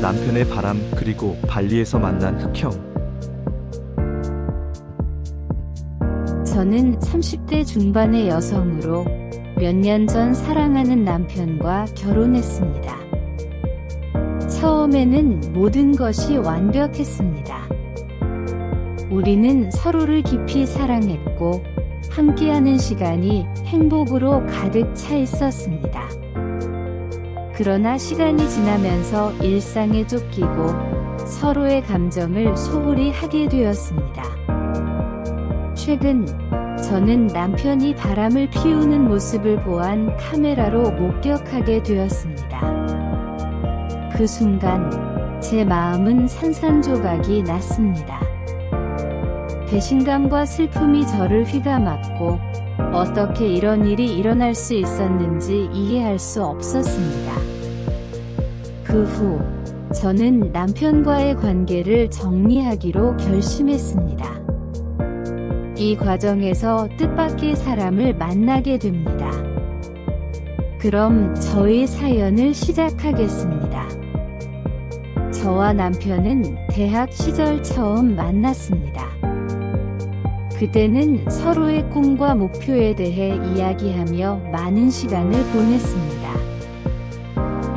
남편의 바람 그리고 발리에서 만난 흑형. 저는 30대 중반의 여성으로 몇 년 전 사랑하는 남편과 결혼했습니다. 처음에는 모든 것이 완벽했습니다. 우리는 서로를 깊이 사랑했고 함께하는 시간이 행복으로 가득 차 있었습니다. 그러나 시간이 지나면서 일상에 쫓기고 서로의 감정을 소홀히 하게 되었습니다. 최근 저는 남편이 바람을 피우는 모습을 보안 카메라로 목격하게 되었습니다. 그 순간 제 마음은 산산조각이 났습니다. 배신감과 슬픔이 저를 휘감았고 어떻게 이런 일이 일어날 수 있었는지 이해할 수 없었습니다. 그 후 저는 남편과의 관계를 정리하기로 결심했습니다. 이 과정에서 뜻밖의 사람을 만나게 됩니다. 그럼 저의 사연을 시작하겠습니다. 저와 남편은 대학 시절 처음 만났습니다. 그때는 서로의 꿈과 목표에 대해 이야기하며 많은 시간을 보냈습니다.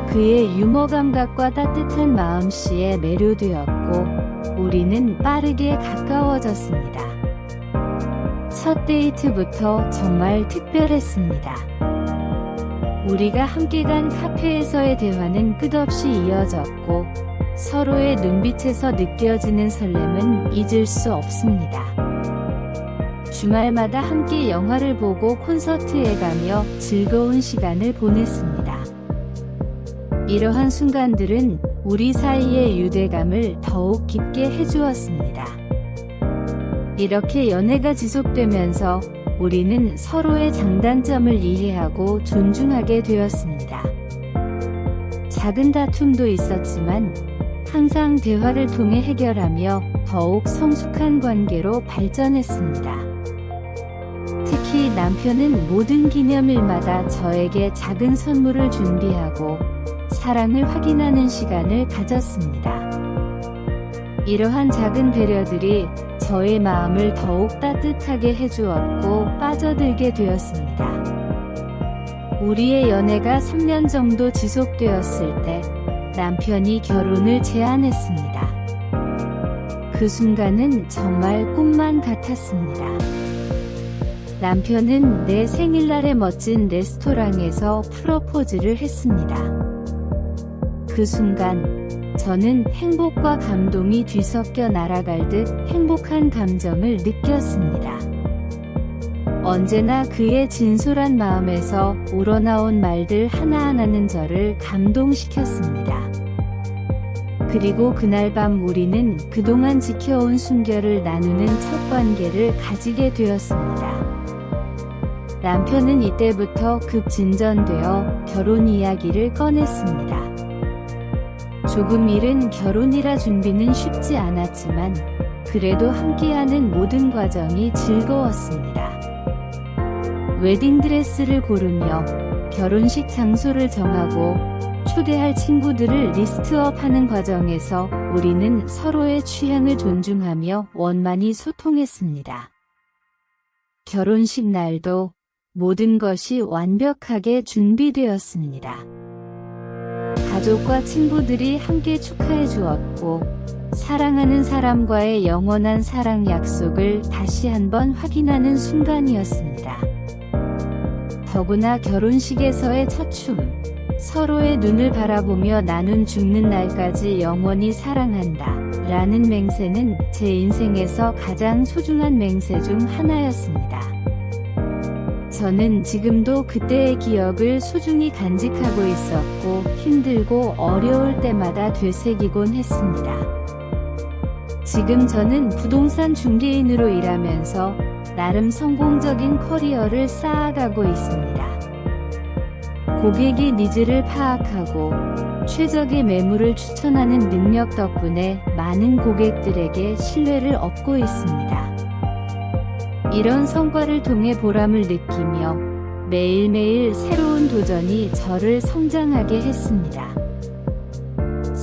그의 유머 감각과 따뜻한 마음씨에 매료되었고 우리는 빠르게 가까워졌습니다. 첫 데이트부터 정말 특별했습니다. 우리가 함께 간 카페에서의 대화는 끝없이 이어졌고 서로의 눈빛에서 느껴지는 설렘은 잊을 수 없습니다. 주말마다 함께 영화를 보고 콘서트에 가며 즐거운 시간을 보냈습니다. 이러한 순간들은 우리 사이의 유대감을 더욱 깊게 해주었습니다. 이렇게 연애가 지속되면서 우리는 서로의 장단점을 이해하고 존중하게 되었습니다. 작은 다툼도 있었지만 항상 대화를 통해 해결하며 더욱 성숙한 관계로 발전했습니다. 특히 남편은 모든 기념일마다 저에게 작은 선물을 준비하고 사랑을 확인하는 시간을 가졌습니다. 이러한 작은 배려들이 저의 마음을 더욱 따뜻하게 해주었고 빠져들게 되었습니다. 우리의 연애가 3년 정도 지속되었을 때 남편이 결혼을 제안했습니다. 그 순간은 정말 꿈만 같았습니다. 남편은 내 생일날에 멋진 레스토랑에서 프로포즈를 했습니다. 그 순간 저는 행복과 감동이 뒤섞여 날아갈 듯 행복한 감정을 느꼈습니다. 언제나 그의 진솔한 마음에서 우러나온 말들 하나하나는 저를 감동시켰습니다. 그리고 그날 밤 우리는 그동안 지켜온 순결을 나누는 첫 관계를 가지게 되었습니다. 남편은 이때부터 급진전되어 결혼 이야기를 꺼냈습니다. 조금 이른 결혼이라 준비는 쉽지 않았지만 그래도 함께하는 모든 과정이 즐거웠습니다. 웨딩드레스를 고르며 결혼식 장소를 정하고 초대할 친구들을 리스트업하는 과정에서 우리는 서로의 취향을 존중하며 원만히 소통했습니다. 결혼식 날도 모든 것이 완벽하게 준비되었습니다. 가족과 친구들이 함께 축하해 주었고 사랑하는 사람과의 영원한 사랑 약속을 다시 한번 확인하는 순간이었습니다. 더구나 결혼식에서의 첫 춤, 서로의 눈을 바라보며 나눈 죽는 날까지 영원히 사랑한다 라는 맹세는 제 인생에서 가장 소중한 맹세 중 하나였습니다. 저는 지금도 그때의 기억을 소중히 간직하고 있었고 힘들고 어려울 때마다 되새기곤 했습니다. 지금 저는 부동산 중개인으로 일하면서 나름 성공적인 커리어를 쌓아가고 있습니다. 고객의 니즈를 파악하고 최적의 매물을 추천하는 능력 덕분에 많은 고객들에게 신뢰를 얻고 있습니다. 이런 성과를 통해 보람을 느끼며 매일매일 새로운 도전이 저를 성장하게 했습니다.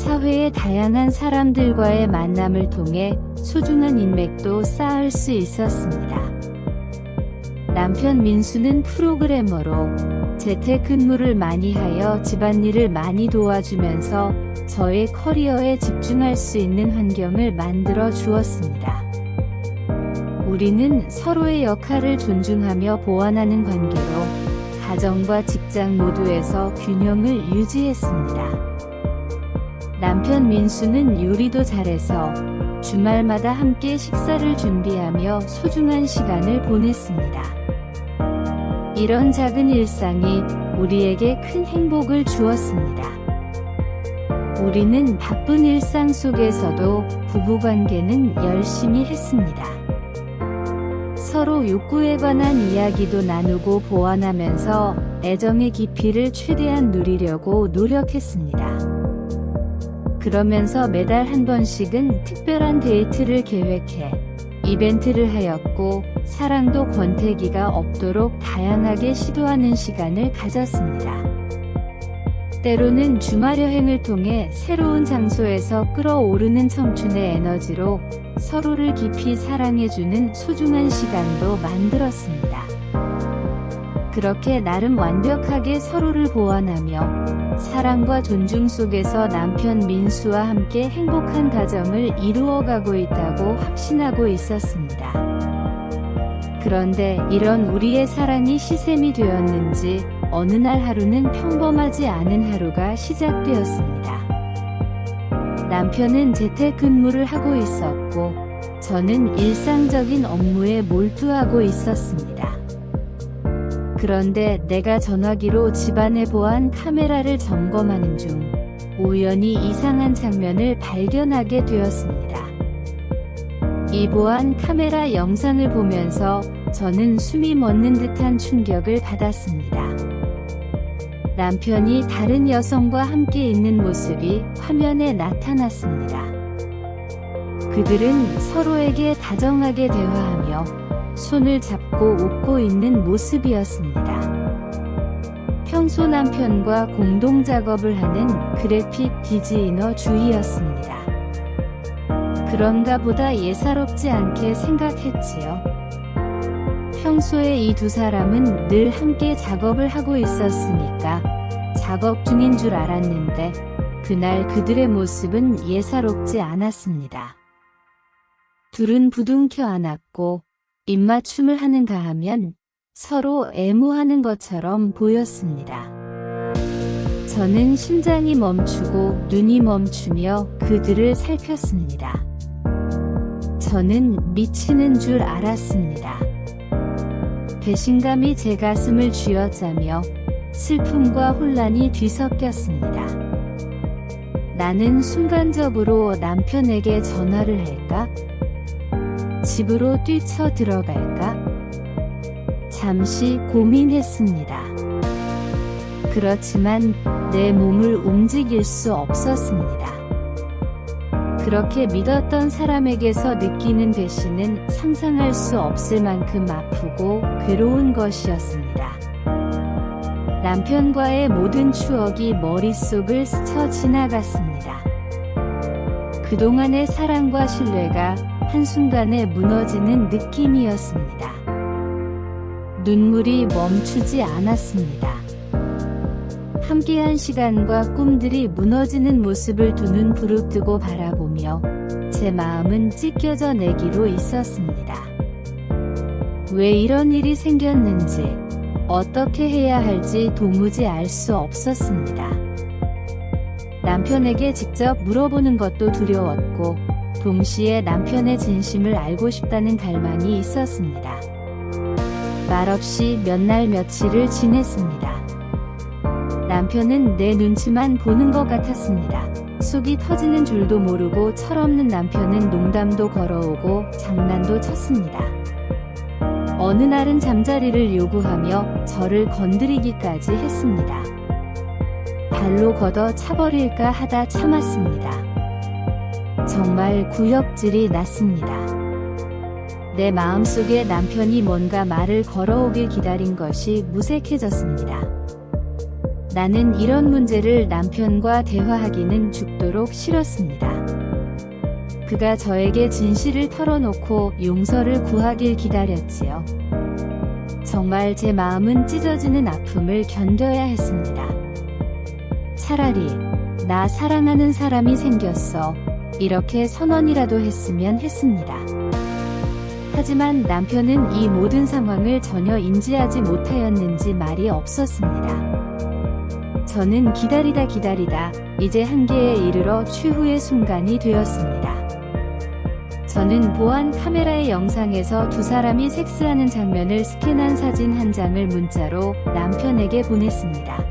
사회의 다양한 사람들과의 만남을 통해 소중한 인맥도 쌓을 수 있었습니다. 남편 민수는 프로그래머로 재택근무를 많이 하여 집안일을 많이 도와주면서 저의 커리어에 집중할 수 있는 환경을 만들어 주었습니다. 우리는 서로의 역할을 존중하며 보완하는 관계로 가정과 직장 모두에서 균형을 유지했습니다. 남편 민수는 요리도 잘해서 주말마다 함께 식사를 준비하며 소중한 시간을 보냈습니다. 이런 작은 일상이 우리에게 큰 행복을 주었습니다. 우리는 바쁜 일상 속에서도 부부관계는 열심히 했습니다. 서로 욕구에 관한 이야기도 나누고 보완하면서 애정의 깊이를 최대한 누리려고 노력했습니다. 그러면서 매달 한 번씩은 특별한 데이트를 계획해 이벤트를 하였고 사랑도 권태기가 없도록 다양하게 시도하는 시간을 가졌습니다. 때로는 주말 여행을 통해 새로운 장소에서 끌어오르는 청춘의 에너지로 서로를 깊이 사랑해주는 소중한 시간도 만들었습니다. 그렇게 나름 완벽하게 서로를 보완하며 사랑과 존중 속에서 남편 민수와 함께 행복한 가정을 이루어가고 있다고 확신하고 있었습니다. 그런데 이런 우리의 사랑이 시샘이 되었는지 어느 날 하루는 평범하지 않은 하루가 시작되었습니다. 남편은 재택근무를 하고 있었고 저는 일상적인 업무에 몰두하고 있었습니다. 그런데 내가 전화기로 집안의 보안 카메라를 점검하는 중 우연히 이상한 장면을 발견하게 되었습니다. 이 보안 카메라 영상을 보면서 저는 숨이 멎는 듯한 충격을 받았습니다. 남편이 다른 여성과 함께 있는 모습이 화면에 나타났습니다. 그들은 서로에게 다정하게 대화하며 손을 잡고 웃고 있는 모습이었습니다. 평소 남편과 공동 작업을 하는 그래픽 디자이너 주희였습니다. 그런가 보다 예사롭지 않게 생각했지요. 평소에 이 두 사람은 늘 함께 작업을 하고 있었으니까 작업 중인 줄 알았는데 그날 그들의 모습은 예사롭지 않았습니다. 둘은 부둥켜 안았고 입맞춤을 하는가 하면 서로 애무하는 것처럼 보였습니다. 저는 심장이 멈추고 눈이 멈추며 그들을 살폈습니다. 저는 미치는 줄 알았습니다. 배신감이 제 가슴을 쥐어짜며 슬픔과 혼란이 뒤섞였습니다. 나는 순간적으로 남편에게 전화를 할까? 집으로 뛰쳐 들어갈까? 잠시 고민했습니다. 그렇지만 내 몸을 움직일 수 없었습니다. 그렇게 믿었던 사람에게서 느끼는 배신은 상상할 수 없을 만큼 아프고 괴로운 것이었습니다. 남편과의 모든 추억이 머릿속을 스쳐 지나갔습니다. 그동안의 사랑과 신뢰가 한순간에 무너지는 느낌이었습니다. 눈물이 멈추지 않았습니다. 함께한 시간과 꿈들이 무너지는 모습을 두 눈 부릅뜨고 바라보며 제 마음은 찢겨져 내기로 있었습니다. 왜 이런 일이 생겼는지, 어떻게 해야 할지 도무지 알 수 없었습니다. 남편에게 직접 물어보는 것도 두려웠고, 동시에 남편의 진심을 알고 싶다는 갈망이 있었습니다. 말없이 몇 날 며칠을 지냈습니다. 남편은 내 눈치만 보는 것 같았습니다. 속이 터지는 줄도 모르고 철없는 남편은 농담도 걸어오고 장난도 쳤습니다. 어느 날은 잠자리를 요구하며 저를 건드리기까지 했습니다. 발로 걷어 차버릴까 하다 참았습니다. 정말 구역질이 났습니다. 내 마음속에 남편이 뭔가 말을 걸어오길 기다린 것이 무색해졌습니다. 나는 이런 문제를 남편과 대화하기는 죽도록 싫었습니다. 그가 저에게 진실을 털어놓고 용서를 구하길 기다렸지요. 정말 제 마음은 찢어지는 아픔을 견뎌야 했습니다. 차라리 나 사랑하는 사람이 생겼어. 이렇게 선언이라도 했으면 했습니다. 하지만 남편은 이 모든 상황을 전혀 인지하지 못하였는지 말이 없었습니다. 저는 기다리다 이제 한계에 이르러 최후의 순간이 되었습니다. 저는 보안 카메라의 영상에서 두 사람이 섹스하는 장면을 스캔한 사진 한 장을 문자로 남편에게 보냈습니다.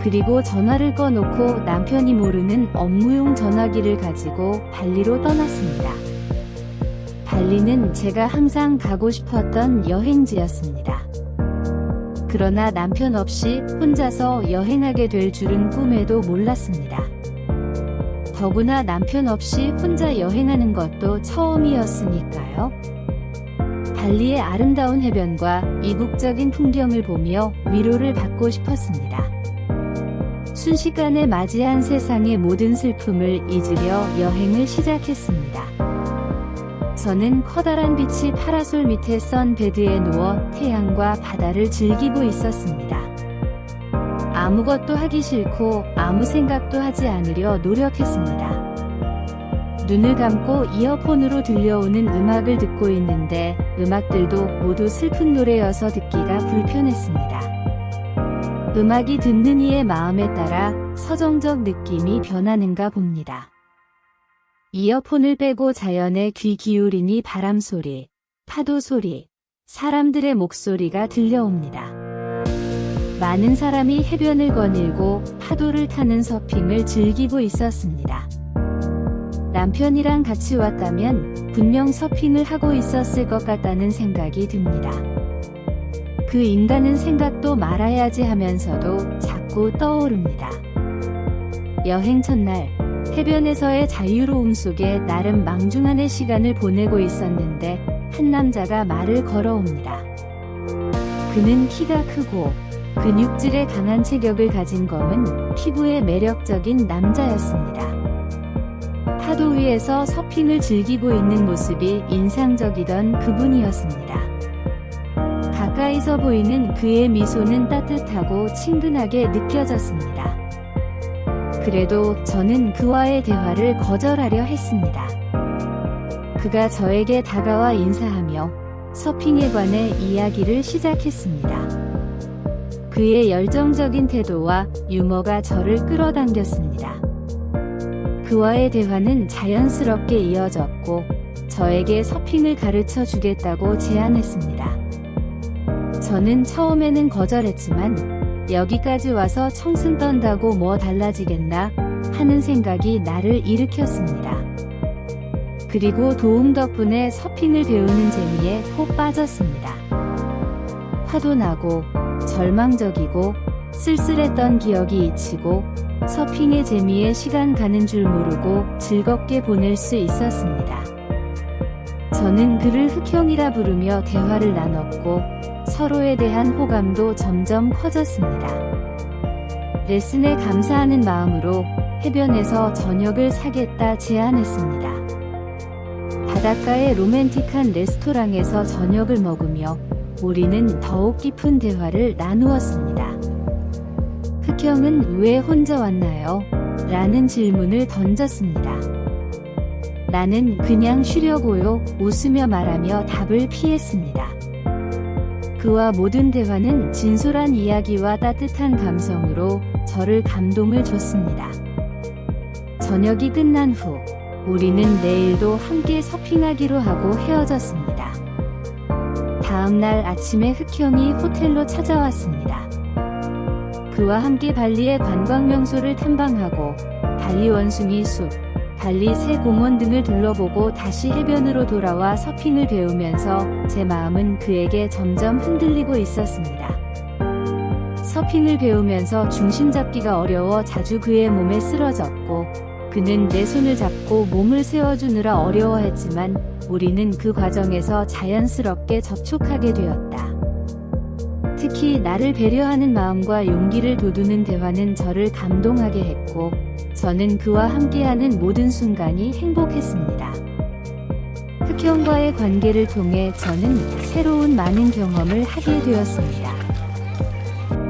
그리고 전화를 꺼놓고 남편이 모르는 업무용 전화기를 가지고 발리로 떠났습니다. 발리는 제가 항상 가고 싶었던 여행지였습니다. 그러나 남편 없이 혼자서 여행하게 될 줄은 꿈에도 몰랐습니다. 더구나 남편 없이 혼자 여행하는 것도 처음이었으니까요. 발리의 아름다운 해변과 이국적인 풍경을 보며 위로를 받고 싶었습니다. 순식간에 맞이한 세상의 모든 슬픔을 잊으려 여행을 시작했습니다. 저는 커다란 비치 파라솔 밑에 선베드에 누워 태양과 바다를 즐기고 있었습니다. 아무것도 하기 싫고 아무 생각도 하지 않으려 노력했습니다. 눈을 감고 이어폰으로 들려오는 음악을 듣고 있는데 음악들도 모두 슬픈 노래여서 듣기가 불편했습니다. 음악이 듣는 이의 마음에 따라 서정적 느낌이 변하는가 봅니다. 이어폰을 빼고 자연에 귀 기울이니 바람 소리, 파도 소리, 사람들의 목소리가 들려옵니다. 많은 사람이 해변을 거닐고 파도를 타는 서핑을 즐기고 있었습니다. 남편이랑 같이 왔다면 분명 서핑을 하고 있었을 것 같다는 생각이 듭니다. 그 인간은 생각도 말아야지 하면서도 자꾸 떠오릅니다. 여행 첫날, 해변에서의 자유로움 속에 나름 망중한의 시간을 보내고 있었는데 한 남자가 말을 걸어옵니다. 그는 키가 크고 근육질의 강한 체격을 가진 검은 피부에 매력적인 남자였습니다. 파도 위에서 서핑을 즐기고 있는 모습이 인상적이던 그분이었습니다. 가까이서 보이는 그의 미소는 따뜻하고 친근하게 느껴졌습니다. 그래도 저는 그와의 대화를 거절하려 했습니다. 그가 저에게 다가와 인사하며 서핑에 관해 이야기를 시작했습니다. 그의 열정적인 태도와 유머가 저를 끌어당겼습니다. 그와의 대화는 자연스럽게 이어졌고 저에게 서핑을 가르쳐 주겠다고 제안했습니다. 저는 처음에는 거절했지만 여기까지 와서 청승 떤다고 뭐 달라지겠나 하는 생각이 나를 일으켰습니다. 그리고 도움 덕분에 서핑을 배우는 재미에 푹 빠졌습니다. 화도 나고 절망적이고 쓸쓸했던 기억이 잊히고 서핑의 재미에 시간 가는 줄 모르고 즐겁게 보낼 수 있었습니다. 저는 그를 흑형이라 부르며 대화를 나눴고 서로에 대한 호감도 점점 커졌습니다. 레슨에 감사하는 마음으로 해변에서 저녁을 사겠다 제안했습니다. 바닷가의 로맨틱한 레스토랑에서 저녁을 먹으며 우리는 더욱 깊은 대화를 나누었습니다. 흑형은 왜 혼자 왔나요? 라는 질문을 던졌습니다. 나는 그냥 쉬려고요. 웃으며 말하며 답을 피했습니다. 그와 모든 대화는 진솔한 이야기와 따뜻한 감성으로 저를 감동을 줬습니다. 저녁이 끝난 후 우리는 내일도 함께 서핑하기로 하고 헤어졌습니다. 다음 날 아침에 흑형이 호텔로 찾아왔습니다. 그와 함께 발리의 관광 명소를 탐방하고 발리 원숭이 숲, 발리 새 공원 등을 둘러보고 다시 해변으로 돌아와 서핑을 배우면서 제 마음은 그에게 점점 흔들리고 있었습니다. 서핑을 배우면서 중심 잡기가 어려워 자주 그의 몸에 쓰러졌고 그는 내 손을 잡고 몸을 세워주느라 어려워했지만 우리는 그 과정에서 자연스럽게 접촉하게 되었다. 특히 나를 배려하는 마음과 용기를 돋우는 대화는 저를 감동하게 했고, 저는 그와 함께하는 모든 순간이 행복했습니다. 흑형과의 관계를 통해 저는 새로운 많은 경험을 하게 되었습니다.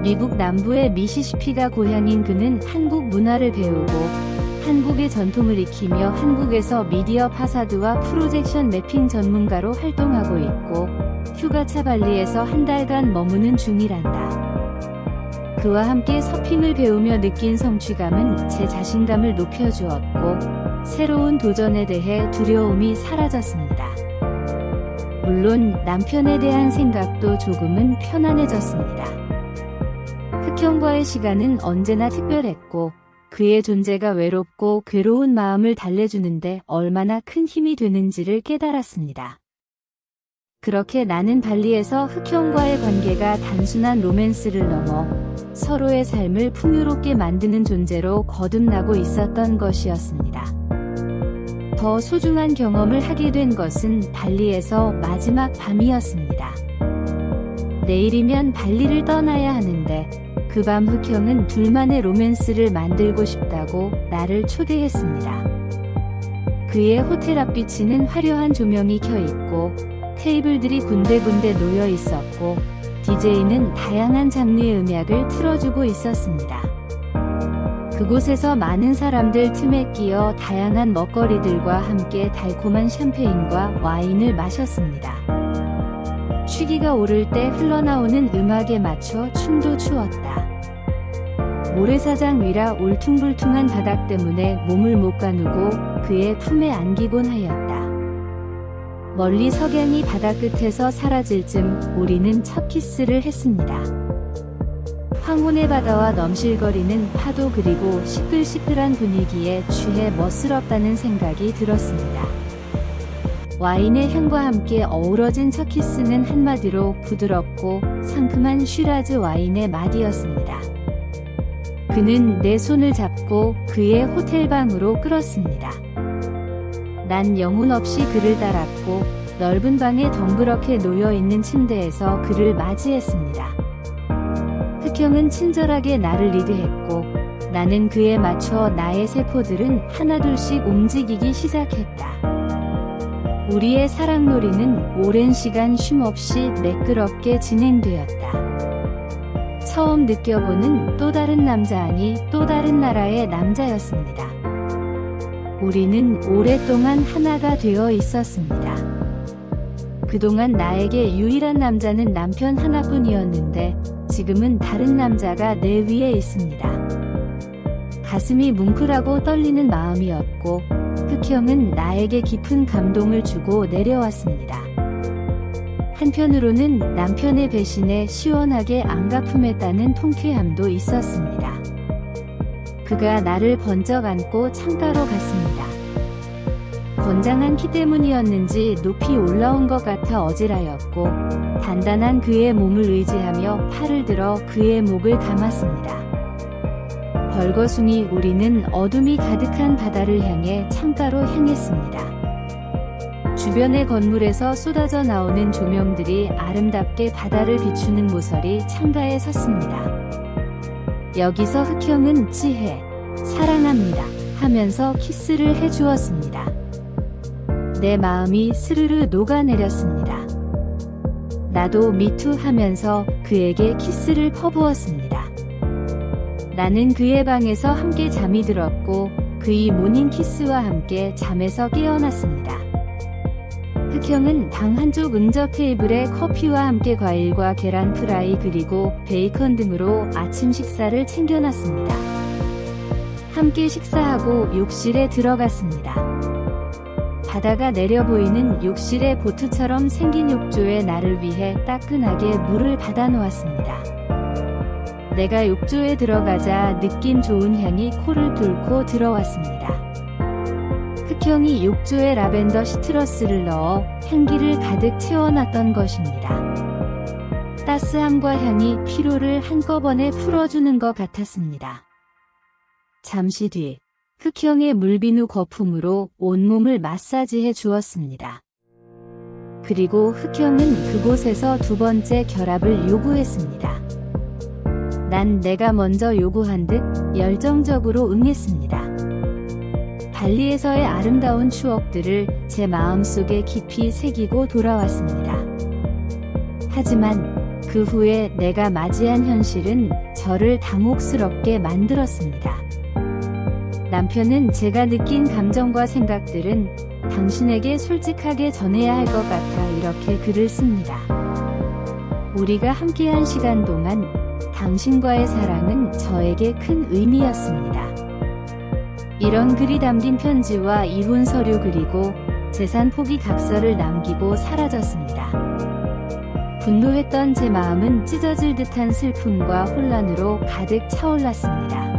미국 남부의 미시시피가 고향인 그는 한국 문화를 배우고 한국의 전통을 익히며 한국에서 미디어 파사드와 프로젝션 매핑 전문가로 활동하고 있고 휴가차 발리에서 한 달간 머무는 중이란다. 그와 함께 서핑을 배우며 느낀 성취감은 제 자신감을 높여주었고 새로운 도전에 대해 두려움이 사라졌습니다. 물론 남편에 대한 생각도 조금은 편안해졌습니다. 흑형과의 시간은 언제나 특별했고 그의 존재가 외롭고 괴로운 마음을 달래주는데 얼마나 큰 힘이 되는지를 깨달았습니다. 그렇게 나는 발리에서 흑형과의 관계가 단순한 로맨스를 넘어 서로의 삶을 풍요롭게 만드는 존재로 거듭나고 있었던 것이었습니다. 더 소중한 경험을 하게 된 것은 발리에서 마지막 밤이었습니다. 내일이면 발리를 떠나야 하는데 그 밤 흑형은 둘만의 로맨스를 만들고 싶다고 나를 초대했습니다. 그의 호텔 앞비치는 화려한 조명이 켜있고 테이블들이 군데군데 놓여 있었고 DJ는 다양한 장르의 음악을 틀어주고 있었습니다. 그곳에서 많은 사람들 틈에 끼어 다양한 먹거리들과 함께 달콤한 샴페인과 와인을 마셨습니다. 취기가 오를 때 흘러나오는 음악에 맞춰 춤도 추었다. 모래사장 위라 울퉁불퉁한 바닥 때문에 몸을 못 가누고 그의 품에 안기곤 하였다. 멀리 석양이 바다 끝에서 사라질 즈음 우리는 첫 키스를 했습니다. 황혼의 바다와 넘실거리는 파도 그리고 시끌시끌한 분위기에 취해 멋스럽다는 생각이 들었습니다. 와인의 향과 함께 어우러진 첫 키스는 한마디로 부드럽고 상큼한 쉬라즈 와인의 맛이었습니다. 그는 내 손을 잡고 그의 호텔방으로 끌었습니다. 난 영혼 없이 그를 따랐고 넓은 방에 덩그렇게 놓여있는 침대에서 그를 맞이했습니다. 흑형은 친절하게 나를 리드했고 나는 그에 맞춰 나의 세포들은 하나둘씩 움직이기 시작했다. 우리의 사랑놀이는 오랜 시간 쉼없이 매끄럽게 진행되었다. 처음 느껴보는 또 다른 남자 아니 또 다른 나라의 남자였습니다. 우리는 오랫동안 하나가 되어 있었습니다. 그동안 나에게 유일한 남자는 남편 하나뿐이었는데 지금은 다른 남자가 내 위에 있습니다. 가슴이 뭉클하고 떨리는 마음이었고 흑형은 나에게 깊은 감동을 주고 내려왔습니다. 한편으로는 남편의 배신에 시원하게 안가품했다는 통쾌함도 있었습니다. 그가 나를 번쩍 안고 창가로 갔습니다. 건장한 키 때문이었는지 높이 올라온 것 같아 어지라였고 단단한 그의 몸을 의지하며 팔을 들어 그의 목을 감았습니다. 벌거숭이 우리는 어둠이 가득한 바다를 향해 창가로 향했습니다. 주변의 건물에서 쏟아져 나오는 조명들이 아름답게 바다를 비추는 모서리 창가에 섰습니다. 여기서 흑형은 지혜, 사랑합니다 하면서 키스를 해주었습니다. 내 마음이 스르르 녹아내렸습니다. 나도 미투 하면서 그에게 키스를 퍼부었습니다. 나는 그의 방에서 함께 잠이 들었고 그의 모닝 키스와 함께 잠에서 깨어났습니다. 흑형은 방 한쪽 응접 테이블에 커피와 함께 과일과 계란 프라이 그리고 베이컨 등으로 아침 식사를 챙겨놨습니다. 함께 식사하고 욕실에 들어갔습니다. 바다가 내려 보이는 욕실의 보트처럼 생긴 욕조에 나를 위해 따끈하게 물을 받아 놓았습니다. 내가 욕조에 들어가자 느낌 좋은 향이 코를 뚫고 들어왔습니다. 흑형이 욕조에 라벤더 시트러스를 넣어 향기를 가득 채워놨던 것입니다. 따스함과 향이 피로를 한꺼번에 풀어주는 것 같았습니다. 잠시 뒤 흑형의 물비누 거품으로 온몸을 마사지해 주었습니다. 그리고 흑형은 그곳에서 두 번째 결합을 요구했습니다. 난 내가 먼저 요구한 듯 열정적으로 응했습니다. 발리에서의 아름다운 추억들을 제 마음속에 깊이 새기고 돌아왔습니다. 하지만 그 후에 내가 맞이한 현실은 저를 당혹스럽게 만들었습니다. 남편은 제가 느낀 감정과 생각들은 당신에게 솔직하게 전해야 할 것 같아 이렇게 글을 씁니다. 우리가 함께한 시간 동안 당신과의 사랑은 저에게 큰 의미였습니다. 이런 글이 담긴 편지와 이혼 서류 그리고 재산 포기 각서를 남기고 사라졌습니다. 분노했던 제 마음은 찢어질 듯한 슬픔과 혼란으로 가득 차올랐습니다.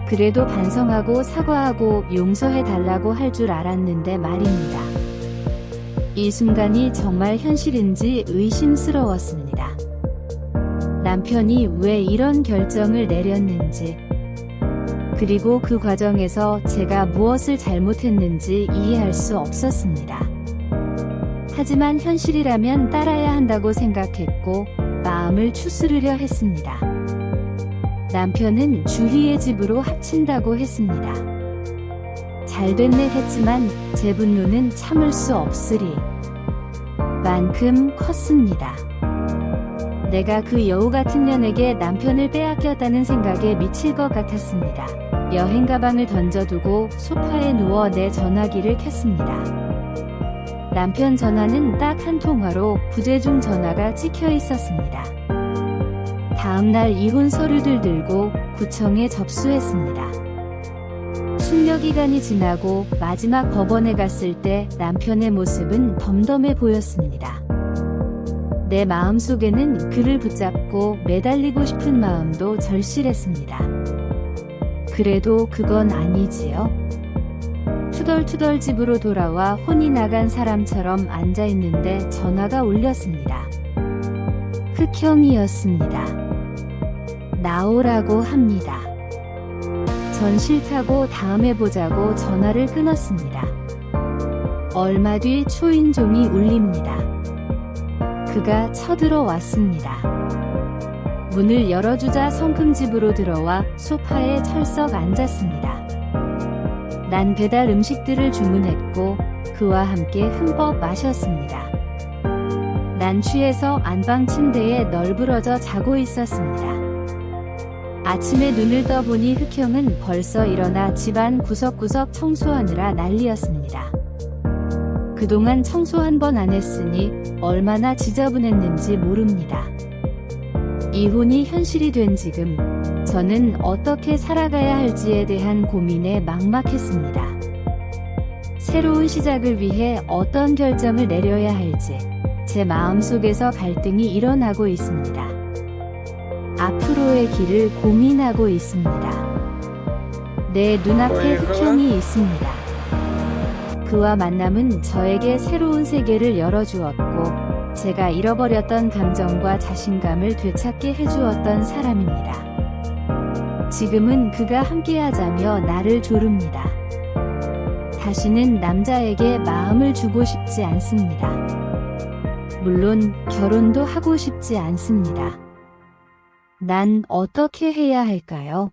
그래도 반성하고 사과하고 용서해달라고 할 줄 알았는데 말입니다. 이 순간이 정말 현실인지 의심스러웠습니다. 남편이 왜 이런 결정을 내렸는지, 그리고 그 과정에서 제가 무엇을 잘못했는지 이해할 수 없었습니다. 하지만 현실이라면 따라야 한다고 생각했고 마음을 추스르려 했습니다. 남편은 주희의 집으로 합친다고 했습니다. 잘됐네 했지만 제 분노는 참을 수 없으리 만큼 컸습니다. 내가 그 여우 같은 년에게 남편을 빼앗겼다는 생각에 미칠 것 같았습니다. 여행 가방을 던져두고 소파에 누워 내 전화기를 켰습니다. 남편 전화는 딱 한 통화로 부재중 전화가 찍혀 있었습니다. 다음날 이혼 서류들 들고 구청에 접수했습니다. 숙려 기간이 지나고 마지막 법원에 갔을 때 남편의 모습은 덤덤해 보였습니다. 내 마음속에는 그를 붙잡고 매달리고 싶은 마음도 절실했습니다. 그래도 그건 아니지요. 투덜투덜 집으로 돌아와 혼이 나간 사람처럼 앉아있는데 전화가 울렸습니다. 흑형이었습니다. 나오라고 합니다. 전 싫다고 다음에 보자고 전화를 끊었습니다. 얼마 뒤 초인종이 울립니다. 그가 쳐들어왔습니다. 문을 열어주자 성큼집으로 들어와 소파에 철썩 앉았습니다. 난 배달 음식들을 주문했고 그와 함께 흠뻑 마셨습니다. 난 취해서 안방 침대에 널브러져 자고 있었습니다. 아침에 눈을 떠보니 흑형은 벌써 일어나 집안 구석구석 청소하느라 난리였습니다. 그동안 청소 한 번 안 했으니 얼마나 지저분했는지 모릅니다. 이혼이 현실이 된 지금 저는 어떻게 살아가야 할지에 대한 고민에 막막했습니다. 새로운 시작을 위해 어떤 결정을 내려야 할지 제 마음속에서 갈등이 일어나고 있습니다. 앞으로의 길을 고민하고 있습니다. 내 눈앞에 흑형이 있습니다. 그와 만남은 저에게 새로운 세계를 열어주었고 제가 잃어버렸던 감정과 자신감을 되찾게 해주었던 사람입니다. 지금은 그가 함께하자며 나를 조릅니다. 다시는 남자에게 마음을 주고 싶지 않습니다. 물론 결혼도 하고 싶지 않습니다. 난 어떻게 해야 할까요?